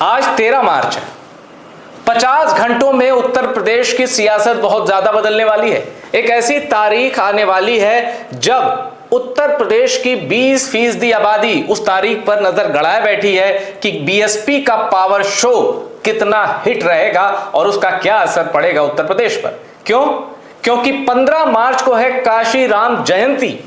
आज 13 मार्च है। 50 घंटों में उत्तर प्रदेश की सियासत बहुत ज्यादा बदलने वाली है। एक ऐसी तारीख आने वाली है जब उत्तर प्रदेश की 20% आबादी उस तारीख पर नजर गड़ाए बैठी है कि बीएसपी का पावर शो कितना हिट रहेगा और उसका क्या असर पड़ेगा उत्तर प्रदेश पर। क्यों? क्योंकि 15 मार्च को है काशीराम जयंती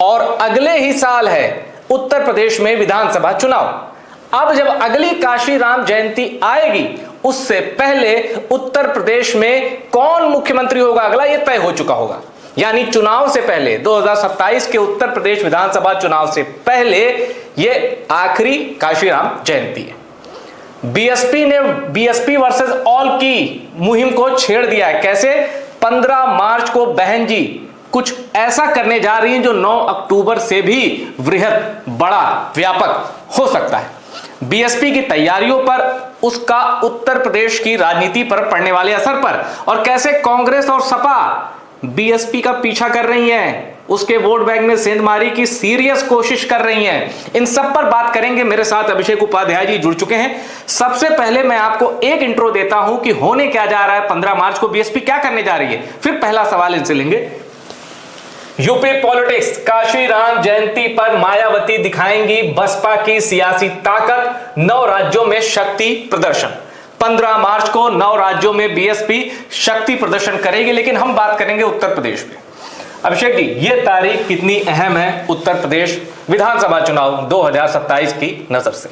और अगले ही साल है उत्तर प्रदेश में विधानसभा चुनाव। अब जब अगली काशीराम जयंती आएगी उससे पहले उत्तर प्रदेश में कौन मुख्यमंत्री होगा अगला ये तय हो चुका होगा। यानी चुनाव से पहले 2027 के उत्तर प्रदेश विधानसभा चुनाव से पहले ये आखिरी काशीराम जयंती है। बीएसपी वर्सेस ऑल की मुहिम को छेड़ दिया है। कैसे? 15 मार्च को बहन जी कुछ ऐसा करने जा रही हैं जो 9 अक्टूबर से भी वृहद, बड़ा, व्यापक हो सकता है। बीएसपी की तैयारियों पर, उसका उत्तर प्रदेश की राजनीति पर पड़ने वाले असर पर, और कैसे कांग्रेस और सपा बीएसपी का पीछा कर रही हैं, उसके वोट बैंक में सेंधमारी की सीरियस कोशिश कर रही हैं। इन सब पर बात करेंगे। मेरे साथ अभिषेक उपाध्याय जी जुड़ चुके हैं। सबसे पहले मैं आपको एक इंट्रो देता हूं कि होने क्या जा रहा है, 15 मार्च को बीएसपी क्या करने जा रही है, फिर पहला सवाल इनसे लेंगे। यूपी पॉलिटिक्स, काशीराम जयंती पर मायावती दिखाएंगी बसपा की सियासी ताकत, 9 राज्यों में शक्ति प्रदर्शन। 15 मार्च को 9 राज्यों में बीएसपी शक्ति प्रदर्शन करेगी, लेकिन हम बात करेंगे उत्तर प्रदेश में। अभिषेक जी, ये तारीख कितनी अहम है उत्तर प्रदेश विधानसभा चुनाव 2027 की नजर से?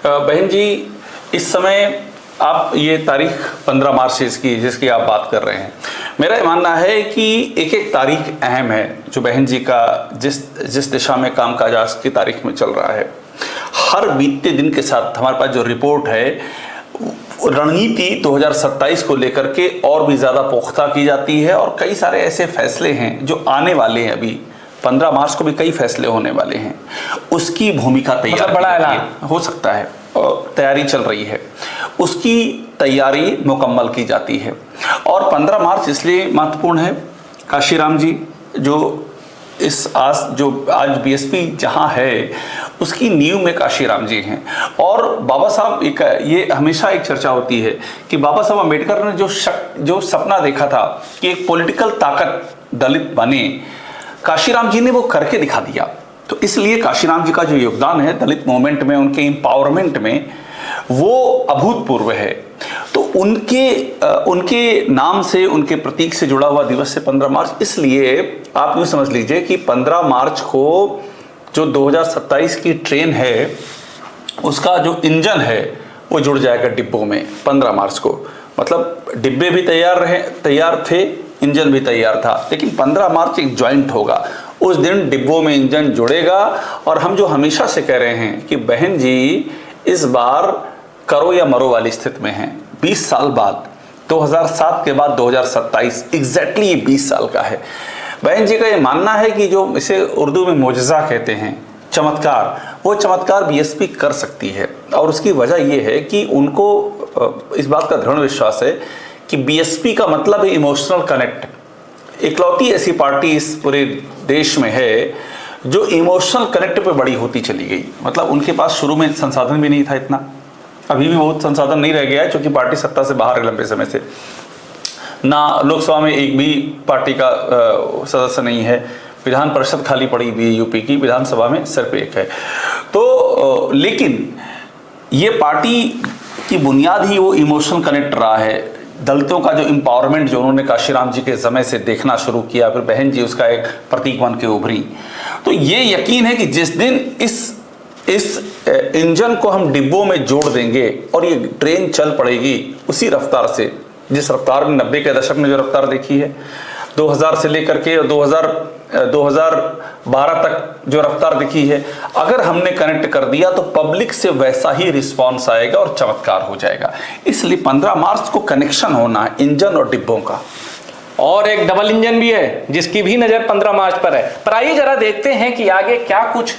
बहन जी, इस समय आप ये तारीख 15 मार्च जिसकी आप बात कर रहे हैं, मेरा मानना है कि एक एक तारीख अहम है। जो बहन जी का जिस दिशा में कामकाज आज की तारीख में चल रहा है, हर बीतते दिन के साथ हमारे पास जो रिपोर्ट है, रणनीति 2027 को लेकर के और भी ज़्यादा पुख्ता की जाती है और कई सारे ऐसे फैसले हैं जो आने वाले हैं। अभी 15 मार्च को भी कई फैसले होने वाले हैं, उसकी भूमिका तैयार बड़ा ऐलान हो सकता है, तैयारी चल रही है, उसकी तैयारी मुकम्मल की जाती है। और 15 मार्च इसलिए महत्वपूर्ण है, काशीराम जी जो आज बीएसपी जहां है उसकी नींव में काशीराम जी हैं। और बाबा साहब, ये हमेशा एक चर्चा होती है कि बाबा साहब अम्बेडकर ने जो सपना देखा था कि एक पॉलिटिकल ताकत दलित बने, काशीराम जी ने वो करके दिखा दिया। तो इसलिए काशीराम जी का जो योगदान है दलित मूवमेंट में, उनके एम्पावरमेंट में, वो अभूतपूर्व है। तो उनके नाम से, उनके प्रतीक से जुड़ा हुआ दिवस है 15 मार्च। इसलिए आप यूँ समझ लीजिए कि 15 मार्च को जो 2027 की ट्रेन है, उसका जो इंजन है वो जुड़ जाएगा डिब्बों में 15 मार्च को। मतलब डिब्बे भी तैयार थे, इंजन भी तैयार था, लेकिन 15 मार्च एक ज्वाइंट होगा। उस दिन डिब्बों में इंजन जुड़ेगा। और हम जो हमेशा से कह रहे हैं कि बहन जी इस बार करो या मरो वाली स्थिति में हैं। 20 साल बाद, 2007 के बाद 2027, एग्जैक्टली ये 20 साल का है। बहन जी का ये मानना है कि जो इसे उर्दू में मोजज़ा कहते हैं, चमत्कार, वो चमत्कार बीएसपी कर सकती है। और उसकी वजह ये है कि उनको इस बात का दृढ़ विश्वास है कि बीएसपी का मतलब है इमोशनल कनेक्ट। इकलौती ऐसी पार्टी इस पूरे देश में है जो इमोशनल कनेक्ट पे बड़ी होती चली गई। मतलब उनके पास शुरू में संसाधन भी नहीं था इतना, अभी भी बहुत संसाधन नहीं रह गया है, क्योंकि पार्टी सत्ता से बाहर है लंबे समय से। ना लोकसभा में एक भी पार्टी का सदस्य नहीं है, विधान परिषद खाली पड़ी हुई है यूपी की, विधानसभा में सिर्फ एक है। तो लेकिन ये पार्टी की बुनियाद ही वो इमोशनल कनेक्ट रहा है। दलितों का जो एम्पावरमेंट जो उन्होंने काशीराम जी के समय से देखना शुरू किया, फिर बहन जी उसका एक प्रतीक बन के उभरी। तो ये यकीन है कि जिस दिन इस इंजन को हम डिब्बों में जोड़ देंगे और ये ट्रेन चल पड़ेगी उसी रफ्तार से, जिस रफ्तार में 90 के दशक में जो रफ्तार देखी है, 2000 से लेकर के 2012 तक जो रफ्तार दिखी है, अगर हमने कनेक्ट कर दिया तो पब्लिक से वैसा ही रिस्पांस आएगा और चमत्कार हो जाएगा। इसलिए 15 मार्च को कनेक्शन होना है इंजन और डिब्बों का। और एक डबल इंजन भी है जिसकी भी नजर 15 मार्च पर है। पर आइए जरा देखते हैं कि आगे क्या कुछ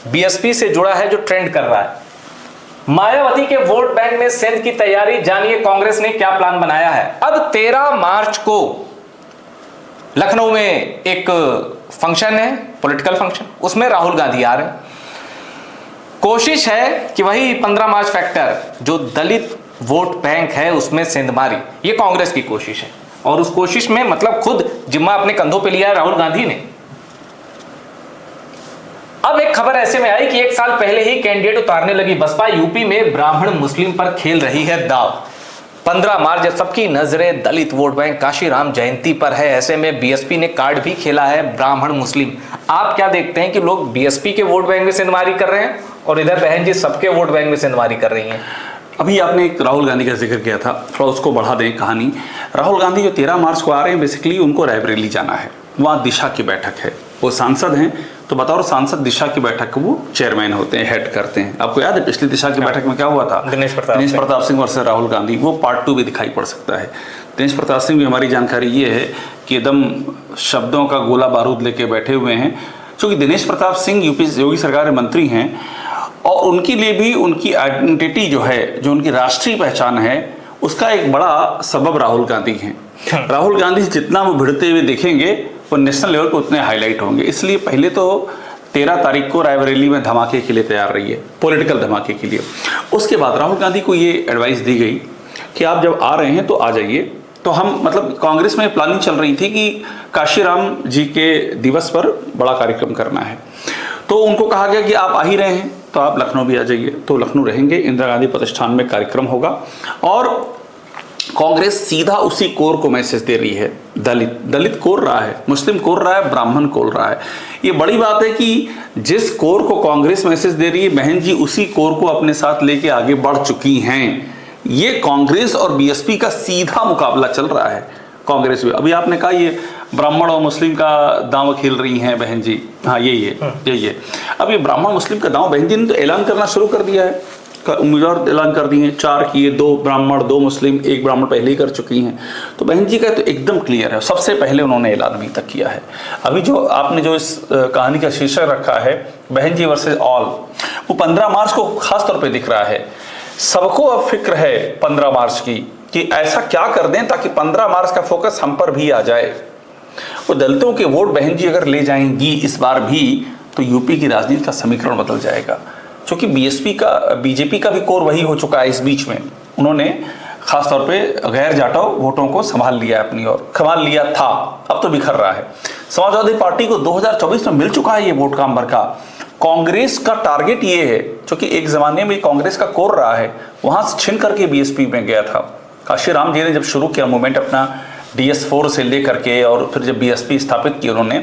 बीएसपी से जुड़ा है जो ट्रेंड कर रहा है। मायावती के वोट बैंक में सेंध की तैयारी, जानिए कांग्रेस ने क्या प्लान बनाया है। अब 13 मार्च को लखनऊ में एक फंक्शन है, पॉलिटिकल फंक्शन, उसमें राहुल गांधी आ रहे हैं। कोशिश है कि वही 15 मार्च फैक्टर जो दलित वोट बैंक है उसमें सेंधमारी, ये कांग्रेस की कोशिश है और उस कोशिश में मतलब खुद जिम्मा अपने कंधों पे लिया है राहुल गांधी ने। अब एक खबर ऐसे में आई कि 1 साल पहले ही कैंडिडेट उतारने लगी बसपा। यूपी में ब्राह्मण मुस्लिम पर खेल रही है दाव। 15 मार्च जब सबकी नजरें दलित वोट बैंक काशीराम जयंती पर है, ऐसे में बीएसपी ने कार्ड भी खेला है ब्राह्मण मुस्लिम। आप क्या देखते हैं कि लोग बीएसपी के वोट बैंक में सेंधमारी कर रहे हैं और इधर बहन जी सबके वोट बैंक में सेंधमारी कर रही हैं। अभी आपने एक राहुल गांधी का जिक्र किया था, थोड़ा उसको बढ़ा दें कहानी। राहुल गांधी जो 13 मार्च को आ रहे हैं, बेसिकली उनको रायबरेली जाना है, वहाँ दिशा की बैठक है। वो सांसद हैं, तो बतौर सांसद दिशा की बैठक वो चेयरमैन होते हैं, हेड करते हैं। आपको याद है पिछली दिशा की बैठक में क्या हुआ था? दिनेश प्रताप सिंह वर्सेस राहुल गांधी। वो पार्ट 2 भी दिखाई पड़ सकता है। दिनेश प्रताप सिंह भी, हमारी जानकारी ये है कि एकदम शब्दों का गोला बारूद लेके बैठे हुए हैं, क्योंकि दिनेश प्रताप सिंह यूपी योगी सरकार में मंत्री हैं और उनके लिए भी उनकी आइडेंटिटी जो है, जो उनकी राष्ट्रीय पहचान है, उसका एक बड़ा सबब राहुल गांधी हैं। राहुल गांधी जितना वो भिड़ते हुए देखेंगे वो नेशनल लेवल पर उतने हाईलाइट होंगे। इसलिए पहले तो 13 तारीख को रायबरेली में धमाके के लिए तैयार रही है, पॉलिटिकल धमाके के लिए। उसके बाद राहुल गांधी को ये एडवाइस दी गई कि आप जब आ रहे हैं तो आ जाइए। तो हम मतलब कांग्रेस में प्लानिंग चल रही थी कि काशीराम जी के दिवस पर बड़ा कार्यक्रम करना है, तो उनको कहा गया कि आप आ ही रहे हैं तो आप लखनऊ भी आ जाइए। तो लखनऊ रहेंगे, इंदिरा गांधी प्रतिष्ठान में कार्यक्रम होगा और कांग्रेस सीधा उसी कोर को मैसेज दे रही है। दलित कोर रहा है, मुस्लिम कोर रहा है, ब्राह्मण कोर रहा है। ये बड़ी बात है कि जिस कोर को कांग्रेस मैसेज दे रही है, बहन जी उसी कोर को अपने साथ लेके आगे बढ़ चुकी हैं। ये कांग्रेस और बीएसपी का सीधा मुकाबला चल रहा है। कांग्रेस में अभी आपने कहा ये ब्राह्मण और मुस्लिम का दांव खेल रही हैं बहन जी। हाँ यही है। अब ये ब्राह्मण मुस्लिम का दांव बहन जी ने तो ऐलान करना शुरू कर दिया है, उम्मीदवार ऐलान कर दिए, 4 किए, 2 ब्राह्मण 2 मुस्लिम, 1 ब्राह्मण पहले ही कर चुकी हैं। तो बहन जी का तो एकदम क्लियर है, सबसे पहले उन्होंने ऐलान भी तक किया है। अभी जो आपने जो इस कहानी का शीर्षक रखा है बहन जी वर्सेस ऑल, वो 15 मार्च को खास तौर पे दिख रहा है। सबको अब फिक्र है 15 मार्च की कि ऐसा क्या कर दें ताकि 15 मार्च का फोकस हम पर भी आ जाए। वो दलितों के वोट बहन जी अगर ले जाएंगी इस बार भी, तो यूपी की राजनीति का समीकरण बदल जाएगा, क्योंकि बीजेपी का भी कोर वही हो चुका है। इस बीच में उन्होंने खासतौर पे गैर जाटव वोटों को संभाल लिया अपनी ओर, संभाल लिया था, अब तो बिखर रहा है। समाजवादी पार्टी को 2024 में मिल चुका है ये वोट का अंबर का। कांग्रेस का टारगेट ये है, क्योंकि एक जमाने में कांग्रेस का कोर रहा है, वहां से छिन करके बीएसपी में गया था। काशीराम जी ने जब शुरू किया मूवमेंट अपना DS4 से लेकर के, और फिर जब बीएसपी स्थापित की उन्होंने,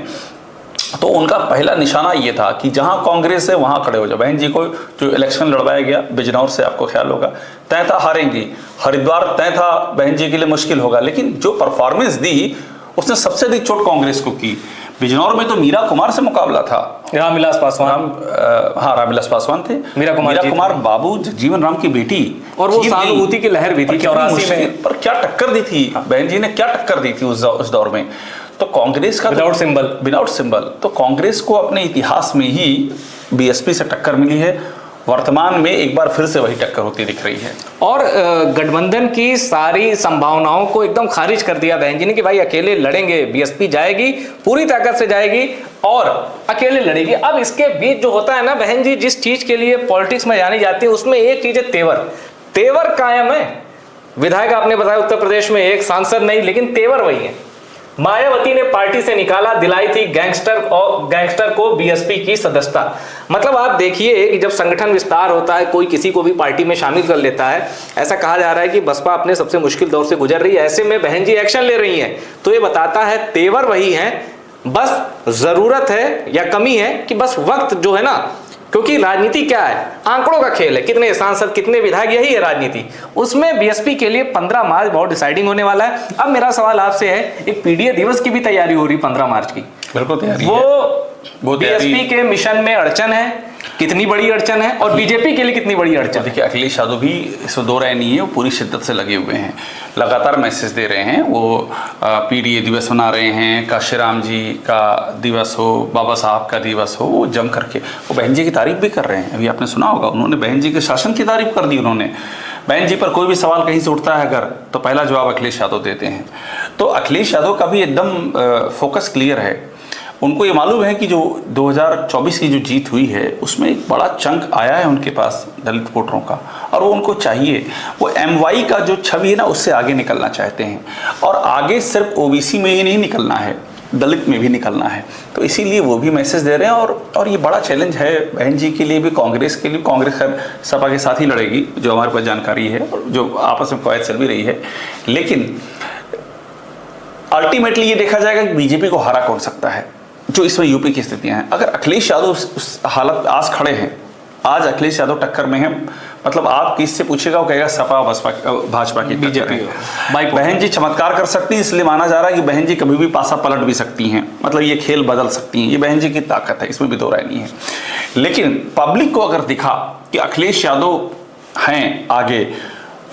तो उनका पहला निशाना ये था कि जहां कांग्रेस है वहां खड़े हो जाओ। बहन जी को जो इलेक्शन लड़वाया गया बिजनौर से, आपको ख्याल होगा, तय था हारेंगी। हरिद्वार तय था बहन जी के लिए मुश्किल होगा, लेकिन जो परफॉर्मेंस दी उसने सबसे अधिक चोट कांग्रेस को की। बिजनौर में तो मीरा कुमार से मुकाबला था, रामविलास पासवान, रामविलास पासवान थे, मीरा कुमार बाबू जीवन राम की बेटी, और वो सहानुभूति की लहर भी थी 84 में। पर क्या टक्कर दी थी बहन जी ने, क्या टक्कर दी थी उस दौर में। तो कांग्रेस का विदाउट सिंबल, तो कांग्रेस को अपने इतिहास में ही बीएसपी से टक्कर मिली है। वर्तमान में एक बार फिर से वही टक्कर होती दिख रही है, और गठबंधन की सारी संभावनाओं को एकदम खारिज कर दिया बहन जी ने कि भाई अकेले लड़ेंगे, बीएसपी जाएगी, पूरी ताकत से जाएगी और अकेले लड़ेगी। अब इसके बीच जो होता है ना बहन जी, जिस चीज के लिए पॉलिटिक्स में जानी जाती है उसमें एक चीज है तेवर कायम है। विधायक आपने बताया उत्तर प्रदेश में एक सांसद नहीं, लेकिन तेवर वही है। मायावती ने पार्टी से निकाला, दिलाई थी गैंगस्टर को बीएसपी की सदस्यता। मतलब आप देखिए कि जब संगठन विस्तार होता है, कोई किसी को भी पार्टी में शामिल कर लेता है। ऐसा कहा जा रहा है कि बसपा अपने सबसे मुश्किल दौर से गुजर रही है, ऐसे में बहन जी एक्शन ले रही हैं। तो ये बताता है तेवर वही है, बस जरूरत है या कमी है कि बस वक्त जो है ना, क्योंकि राजनीति क्या है, आंकड़ों का खेल है, कितने सांसद कितने विधायक, यही है राजनीति। उसमें बीएसपी के लिए 15 मार्च बहुत डिसाइडिंग होने वाला है। अब मेरा सवाल आपसे है, एक पीडीए दिवस की भी तैयारी हो रही 15 मार्च की, बिल्कुल तैयारी है। वो बीएसपी के मिशन में अड़चन है, कितनी बड़ी अड़चन है, और बीजेपी के लिए कितनी बड़ी अड़चन। देखिए अखिलेश यादव भी इसमें दो राय नहीं है, वो पूरी शिद्दत से लगे हुए हैं, लगातार मैसेज दे रहे हैं। वो पीडीए दिवस मना रहे हैं, काशीराम जी का दिवस हो, बाबा साहब का दिवस हो, वो जम करके वो बहन जी की तारीफ भी कर रहे हैं। अभी आपने सुना होगा, उन्होंने बहन जी के शासन की तारीफ कर दी। उन्होंने बहन जी पर कोई भी सवाल कहीं से उठता है अगर, तो पहला जवाब अखिलेश यादव देते हैं। तो अखिलेश यादव का भी एकदम फोकस क्लियर है। उनको ये मालूम है कि जो 2024 की जो जीत हुई है उसमें एक बड़ा चंक आया है उनके पास दलित वोटरों का, और वो उनको चाहिए। वो MY का जो छवि है ना उससे आगे निकलना चाहते हैं, और आगे सिर्फ OBC में ही नहीं निकलना है, दलित में भी निकलना है। तो इसीलिए वो भी मैसेज दे रहे हैं, और ये बड़ा चैलेंज है बहन जी के लिए भी, कांग्रेस के लिए। कांग्रेस खैर सपा के साथ ही लड़ेगी, जो हमारे पास जानकारी है, जो आपस में कवायद चल भी रही है। लेकिन अल्टीमेटली ये देखा जाएगा कि बीजेपी को हरा कौन सकता है, जो इसमें यूपी की स्थितियां हैं। अगर अखिलेश यादव उस हालत आज खड़े हैं, आज अखिलेश यादव टक्कर में है, मतलब आप किससे पूछेगा वो कहेगा सपा भाजपा की बीजेपी। बहन जी चमत्कार कर सकती हैं, इसलिए माना जा रहा है कि बहन जी कभी भी पासा पलट भी सकती हैं, मतलब ये खेल बदल सकती हैं, ये बहन जी की ताकत है, इसमें भी दो राय नहीं है। लेकिन पब्लिक को अगर दिखा कि अखिलेश यादव हैं आगे,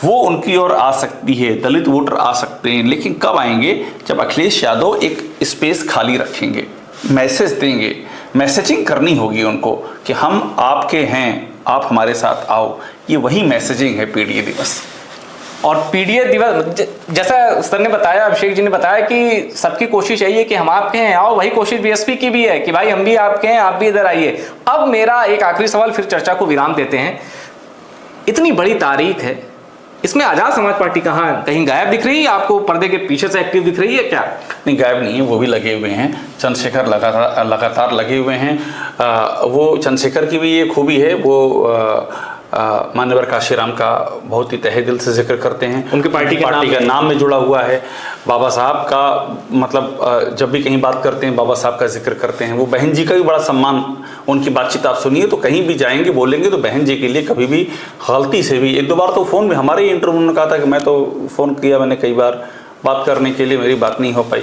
वो उनकी ओर आ सकती है, दलित वोटर आ सकते हैं, लेकिन कब आएंगे? जब अखिलेश यादव एक स्पेस खाली रखेंगे, मैसेज देंगे, मैसेजिंग करनी होगी उनको कि हम आपके हैं, आप हमारे साथ आओ। ये वही मैसेजिंग है पीडीए दिवस। और पीडीए दिवस जैसा सर ने बताया, अभिषेक जी ने बताया कि सबकी कोशिश यही है कि हम आपके हैं, आओ। वही कोशिश बीएसपी की भी है कि भाई हम भी आपके हैं, आप भी इधर आइए। अब मेरा एक आखिरी सवाल, फिर चर्चा को विराम देते हैं। इतनी बड़ी तारीख है, इसमें आजाद समाज पार्टी कहाँ, कहीं गायब दिख रही है आपको? पर्दे के पीछे से एक्टिव दिख रही है क्या? नहीं, गायब नहीं है, वो भी लगे हुए हैं। चंद्रशेखर लगातार लगे हुए हैं। वो चंद्रशेखर की भी ये खूबी है, वो मान्यवर काशीराम का बहुत ही तहे दिल से जिक्र करते हैं, उनकी पार्टी का नाम में जुड़ा हुआ है। बाबा साहब का, मतलब जब भी कहीं बात करते हैं बाबा साहब का जिक्र करते हैं। वो बहन जी का भी बड़ा सम्मान, उनकी बातचीत आप सुनिए तो कहीं भी जाएंगे बोलेंगे तो बहन जी के लिए कभी भी गलती से भी, एक दो बार तो फ़ोन में हमारे इंटरव्यू में कहा था कि मैं तो फ़ोन किया मैंने कई बार बात करने के लिए, मेरी बात नहीं हो पाई।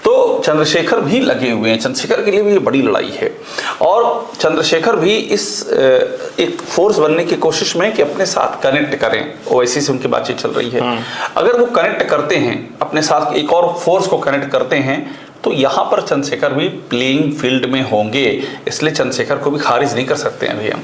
तो चंद्रशेखर भी लगे हुए हैं, चंद्रशेखर के लिए भी ये बड़ी लड़ाई है, और चंद्रशेखर भी इस एक फोर्स बनने की कोशिश में कि अपने साथ कनेक्ट करें। ओवैसी से उनकी बातचीत चल रही है, अगर वो कनेक्ट करते हैं अपने साथ, एक और फोर्स को कनेक्ट करते हैं, तो यहाँ पर चंद्रशेखर भी प्लेइंग फील्ड में होंगे। इसलिए चंद्रशेखर को भी खारिज नहीं कर सकते हैं अभी हम।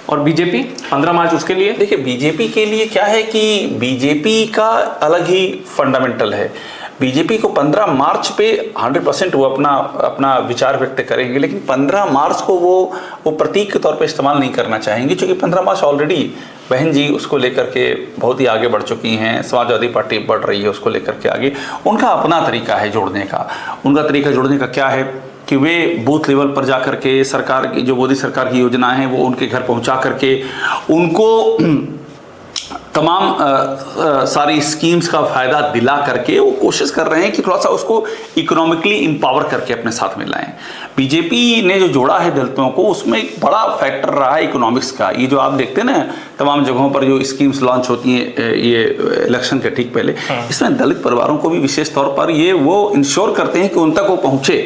और बीजेपी 15 मार्च उसके लिए, देखिए बीजेपी के लिए क्या है कि बीजेपी का अलग ही फंडामेंटल है। बीजेपी को 15 मार्च पे 100% वो अपना विचार व्यक्त करेंगे, लेकिन 15 मार्च को वो प्रतीक के तौर पे इस्तेमाल नहीं करना चाहेंगे, क्योंकि 15 मार्च ऑलरेडी बहन जी उसको लेकर के बहुत ही आगे बढ़ चुकी हैं, समाजवादी पार्टी बढ़ रही है उसको लेकर के आगे। उनका अपना तरीका है जोड़ने का। उनका तरीका जोड़ने का क्या है कि वे बूथ लेवल पर जा करके सरकार की, जो मोदी सरकार की योजना है वो उनके घर पहुंचा करके उनको तमाम सारी स्कीम्स का फ़ायदा दिला करके वो कोशिश कर रहे हैं कि थोड़ा सा उसको इकोनॉमिकली एम्पावर करके अपने साथ में लाएं। बीजेपी ने जो जोड़ा है दलितों को, उसमें एक बड़ा फैक्टर रहा है इकोनॉमिक्स का। ये जो आप देखते हैं ना तमाम जगहों पर जो स्कीम्स लॉन्च होती हैं ये इलेक्शन के ठीक पहले, इसमें दलित परिवारों को भी विशेष तौर पर ये वो इंश्योर करते हैं कि उन तक वो पहुँचे,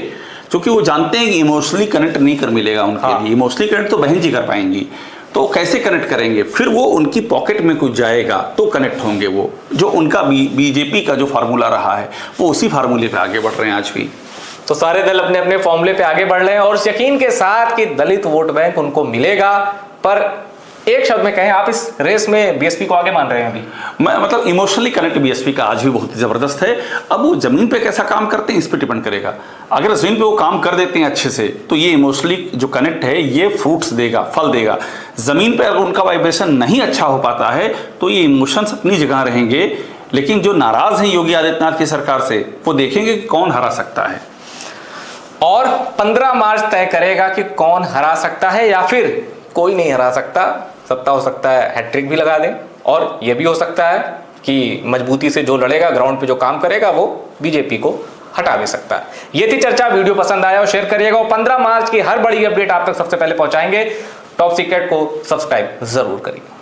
क्योंकि वो जानते हैं कि इमोशनली कनेक्ट नहीं कर मिलेगा उनके लिए। इमोशनली कनेक्ट तो बहन जी कर पाएंगी, तो कैसे कनेक्ट करेंगे? फिर वो उनकी पॉकेट में कुछ जाएगा तो कनेक्ट होंगे। वो जो उनका बीजेपी का जो फार्मूला रहा है वो उसी फार्मूले पे आगे बढ़ रहे हैं आज भी। तो सारे दल अपने अपने फॉर्मूले पे आगे बढ़ रहे हैं, और इस यकीन के साथ कि दलित वोट बैंक उनको मिलेगा। पर एक शब्द में कहें, आप इस रेस में बीएसपी को आगे मान रहे हैं अभी? मैं मतलब इमोशनली कनेक्ट बीएसपी का आज भी बहुत जबरदस्त है। अब वो जमीन पे कैसा काम करते हैं इस पे डिपेंड करेगा। अगर जमीन पे वो काम कर देते हैं अच्छे से तो ये इमोशनली जो कनेक्ट है ये फ्रूट्स देगा, फल देगा। जमीन पे अगर उनका वाइब्रेशन नहीं अच्छा हो पाता है तो ये इमोशंस अपनी जगह रहेंगे, लेकिन जो नाराज हैं योगी आदित्यनाथ की सरकार से वो देखेंगे कि कौन हरा सकता है। और 15 मार्च तय करेगा कि कौन हरा सकता है, या फिर कोई नहीं हरा सकता। सत्ता हो सकता है हैट्रिक भी लगा दे, और यह भी हो सकता है कि मजबूती से जो लड़ेगा, ग्राउंड पे जो काम करेगा, वो बीजेपी को हटा भी सकता है। ये थी चर्चा। वीडियो पसंद आया और शेयर करिएगा, और 15 मार्च की हर बड़ी अपडेट आप तक सबसे पहले पहुंचाएंगे। टॉप सीक्रेट को सब्सक्राइब जरूर करिए।